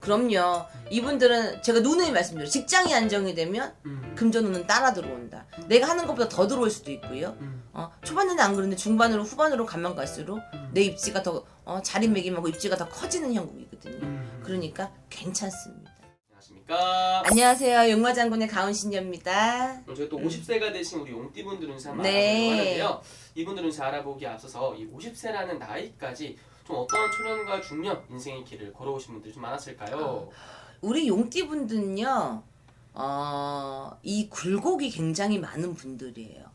그럼요. 이분들은 제가 누누이 말씀드려요. 직장이 안정이 되면 금전운은 따라 들어온다. 내가 하는 것보다 더 들어올 수도 있고요. 초반에는 안 그런데 중반으로 후반으로 가면 갈수록 내 입지가 더 자리매김하고 입지가 더 커지는 형국이거든요. 그러니까 괜찮습니다. 안녕하십니까. 안녕하세요. 용마장군의 가은신녀입니다. 저희 또 50세가 되신 우리 용띠분들은 한번 네. 알아보려고 하는데요. 이분들은 잘 알아보기에 앞서서 이 50세라는 나이까지 좀 어떤 초년과 중년 인생의 길을 걸어오신 분들이 좀 많았을까요? 우리 용띠분들은요. 이 굴곡이 굉장히 많은 분들이에요.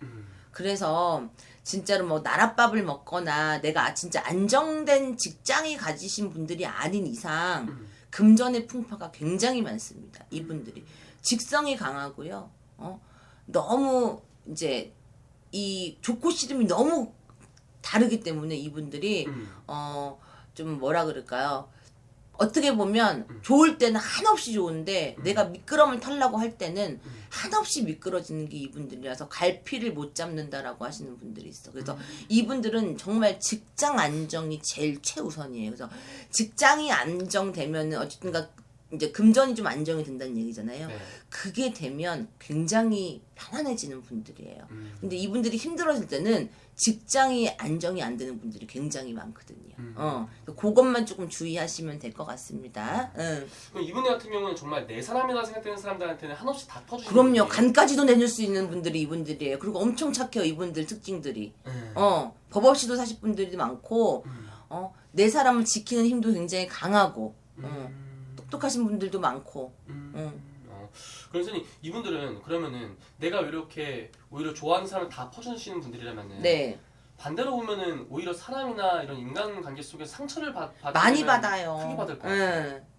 그래서 진짜로 뭐 나랏밥을 먹거나 내가 진짜 안정된 직장이 가지신 분들이 아닌 이상 금전의 풍파가 굉장히 많습니다. 이분들이 직성이 강하고요. 너무 이제 이 좋고 싫음이 너무 다르기 때문에 이분들이 좀 뭐라 그럴까요? 어떻게 보면 좋을 때는 한없이 좋은데 내가 미끄럼을 타려고 할 때는 한없이 미끄러지는 게 이분들이라서 갈피를 못 잡는다라고 하시는 분들이 있어. 그래서 이분들은 정말 직장 안정이 제일 최우선이에요. 그래서 직장이 안정되면은 어쨌든가 이제 금전이 좀 안정이 된다는 얘기잖아요. 네. 그게 되면 굉장히 편안해지는 분들이에요. 근데 이분들이 힘들어질 때는 직장이 안정이 안 되는 분들이 굉장히 많거든요. 그것만 조금 주의하시면 될 것 같습니다. 그럼 이분들 같은 경우는 정말 내 사람이라 생각되는 사람들한테는 한없이 다 터주시는 그럼요. 분들이에요. 간까지도 내줄 수 있는 분들이 이분들이에요. 그리고 엄청 착해요. 이분들 특징들이. 법 없이도 사실 분들이 많고 내 사람을 지키는 힘도 굉장히 강하고 똑똑하신 분들도 많고. 그래서 이분들은 그러면은 내가 이렇게 오히려 좋아하는 사람을 다 퍼주시는 분들이라면은 네. 반대로 보면은 오히려 사람이나 이런 인간관계 속에서 상처를 많이 받아요. 크게 받을 것 같아요.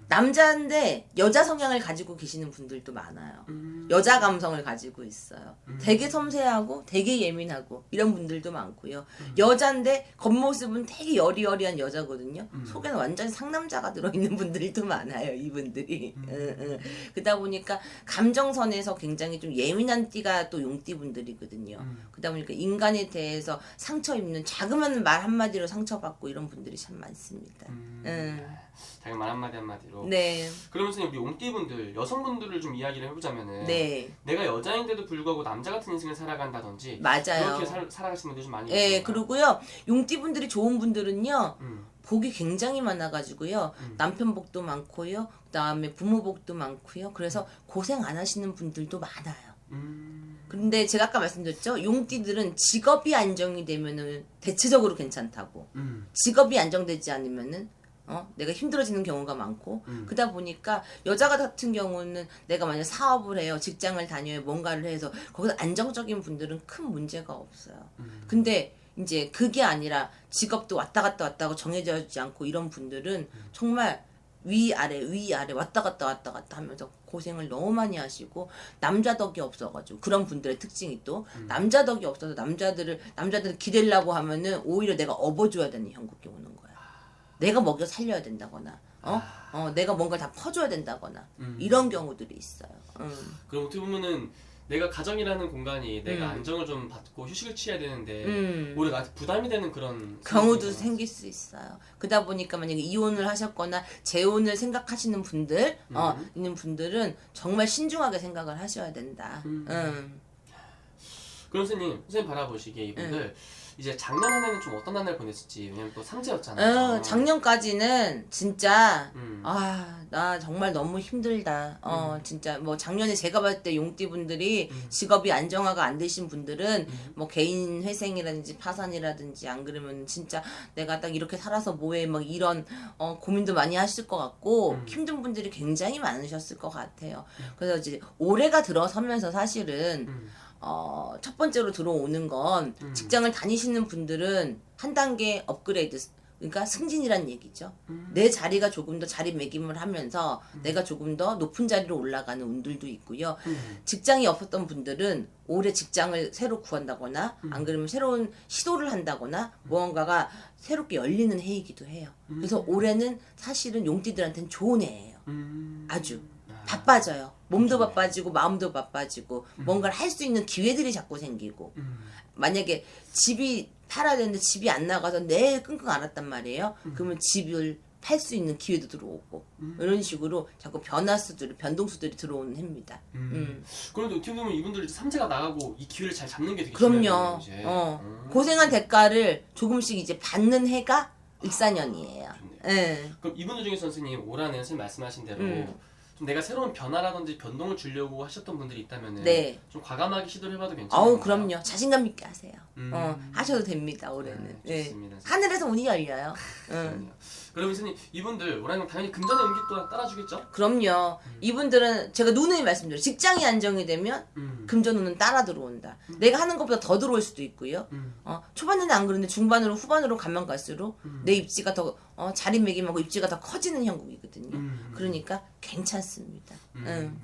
남자인데 여자 성향을 가지고 계시는 분들도 많아요. 여자 감성을 가지고 있어요. 되게 섬세하고 되게 예민하고 이런 분들도 많고요. 여잔데 겉모습은 되게 여리여리한 여자거든요. 속에는 완전 상남자가 들어있는 분들도 많아요. 이분들이. 그러다 보니까 감정선에서 굉장히 좀 예민한 띠가 또 용띠 분들이거든요. 그러다 보니까 인간에 대해서 상처 입는 자그마한 말 한마디로 상처받고 이런 분들이 참 많습니다. 자기 말 한마디로. 네. 그러면서 우리 용띠분들 여성분들을 좀 이야기를 해보자면은 네. 내가 여자인데도 불구하고 남자 같은 인생을 살아간다든지 맞아요. 그렇게 살아가시는 분들 좀 많이 예, 있습니다. 그리고요, 용띠분들이 좋은 분들은요, 복이 굉장히 많아가지고요, 남편 복도 많고요, 그 다음에 부모 복도 많고요, 그래서 고생 안 하시는 분들도 많아요. 근데 제가 아까 말씀드렸죠, 용띠들은 직업이 안정이 되면은 대체적으로 괜찮다고. 직업이 안정되지 않으면은 내가 힘들어지는 경우가 많고 그러다 보니까 여자 같은 경우는 내가 만약 사업을 해요, 직장을 다녀요, 뭔가를 해서 거기서 안정적인 분들은 큰 문제가 없어요. 근데 이제 그게 아니라 직업도 왔다 갔다 정해져 있지 않고 이런 분들은 정말 위아래 왔다 갔다 하면서 고생을 너무 많이 하시고 남자 덕이 없어가지고 그런 분들의 특징이 또 남자 덕이 없어서 남자들을 기대려고 하면은 오히려 내가 업어줘야 되는 형국이 오는 거야. 내가 먹여 살려야 된다거나 내가 뭔가 다 퍼줘야 된다거나 이런 경우들이 있어요. 그럼 어떻게 보면은 내가 가정이라는 공간이 내가 안정을 좀 받고 휴식을 취해야 되는데 오히려 나한테 부담이 되는 그런 경우도 생길 수 있어요. 그러다 보니까 만약에 이혼을 하셨거나 재혼을 생각하시는 분들 있는 분들은 정말 신중하게 생각을 하셔야 된다. 그럼 선생님 바라보시기에 이분들 이제 작년 한 해는 좀 어떤 한 해를 보냈을지. 왜냐면 또 삼재였잖아요. 작년까지는 진짜 나 정말 너무 힘들다. 진짜 뭐 작년에 제가 봤을 때 용띠분들이 직업이 안정화가 안 되신 분들은 뭐 개인 회생이라든지 파산이라든지 안 그러면 진짜 내가 딱 이렇게 살아서 뭐해 막 이런 고민도 많이 하실 것 같고 힘든 분들이 굉장히 많으셨을 것 같아요. 그래서 이제 올해가 들어서면서 사실은 첫 번째로 들어오는 건 직장을 다니시는 분들은 한 단계 업그레이드, 그러니까 승진이란 얘기죠. 내 자리가 조금 더 자리매김을 하면서 내가 조금 더 높은 자리로 올라가는 운들도 있고요. 직장이 없었던 분들은 올해 직장을 새로 구한다거나 안 그러면 새로운 시도를 한다거나 무언가가 새롭게 열리는 해이기도 해요. 그래서 올해는 사실은 용띠들한테는 좋은 해예요. 아주. 바빠져요. 몸도 바빠지고 마음도 바빠지고 뭔가를 할 수 있는 기회들이 자꾸 생기고 만약에 집이 팔아야 되는데 집이 안 나가서 내일 끙끙 앓았단 말이에요. 그러면 집을 팔 수 있는 기회도 들어오고 이런 식으로 자꾸 변동수들이 들어오는 해입니다. 그런데 어떻게 보면 이분들 이제 삼재가 나가고 이 기회를 잘 잡는 게 되게 중요해요. 그럼요. 이제. 고생한 대가를 조금씩 이제 받는 해가 을사년이에요. 좋네요. 예. 그럼 이분들 중에 선생님 올한해 선생님 말씀하신 대로 좀 내가 새로운 변화라든지 변동을 주려고 하셨던 분들이 있다면은 네. 좀 과감하게 시도를 해봐도 괜찮아요. 어우 그럼요. 자신감 있게 하세요. 하셔도 됩니다. 올해는. 네, 좋습니다. 하늘에서 운이 열려요. 그러네요. 그러면 선생님 이분들 올해는 당연히 금전의 운기 또한 따라주겠죠? 그럼요. 이분들은 제가 누누이 말씀드려요. 직장이 안정이 되면 금전운은 따라 들어온다. 내가 하는 것보다 더 들어올 수도 있고요. 초반에는 안 그런데 중반으로 후반으로 가면 갈수록 내 입지가 더 자리매김하고 입지가 더 커지는 형국이거든요. 그러니까 괜찮습니다.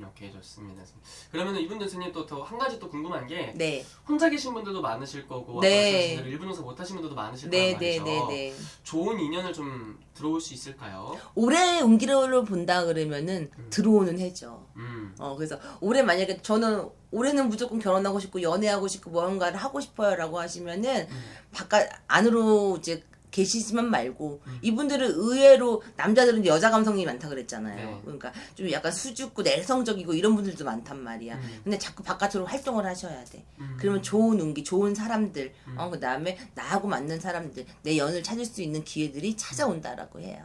오케이 좋습니다. 그러면 이분들 선생님 또 한 가지 또 궁금한 게 네. 혼자 계신 분들도 많으실 거고 네. 일부 농사 못하신 분들도 많으실 네, 거란 네, 말이죠. 네, 네. 좋은 인연을 좀 들어올 수 있을까요? 올해 운기로 본다 그러면은 들어오는 해죠. 그래서 올해 만약에 저는 올해는 무조건 결혼하고 싶고 연애하고 싶고 뭔가를 하고 싶어요라고 하시면은 바깥 안으로 이제 계시지만 말고 이분들은 의외로 남자들은 여자 감성이 많다 그랬잖아요. 네. 그러니까 좀 약간 수줍고 내성적이고 이런 분들도 많단 말이야. 근데 자꾸 바깥으로 활동을 하셔야 돼. 그러면 좋은 운기, 좋은 사람들, 그다음에 나하고 맞는 사람들, 내 연을 찾을 수 있는 기회들이 찾아온다라고 해요.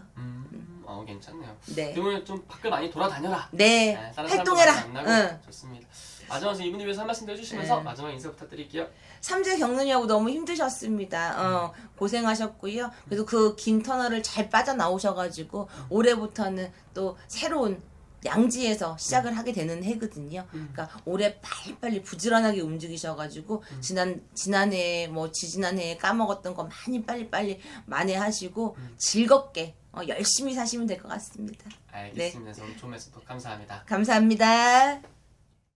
괜찮네요. 네. 그러면 좀 밖을 많이 돌아다녀라. 네. 다른 활동해라. 사람들 많이 만나고 좋습니다. 마지막으로 이분들 위해서 한 말씀 해주시면서 마지막 인사 부탁드릴게요. 삼재 겪느냐고 너무 힘드셨습니다. 고생하셨고요. 그래도 그 긴 터널을 잘 빠져나오셔가지고 올해부터는 또 새로운 양지에서 시작을 하게 되는 해거든요. 그러니까 올해 빨리빨리 부지런하게 움직이셔가지고 지난해 뭐 지지난해에 까먹었던 거 많이 빨리빨리 만회하시고 즐겁게 열심히 사시면 될 것 같습니다. 알겠습니다. 오늘 좋은 말씀 감사합니다. 감사합니다.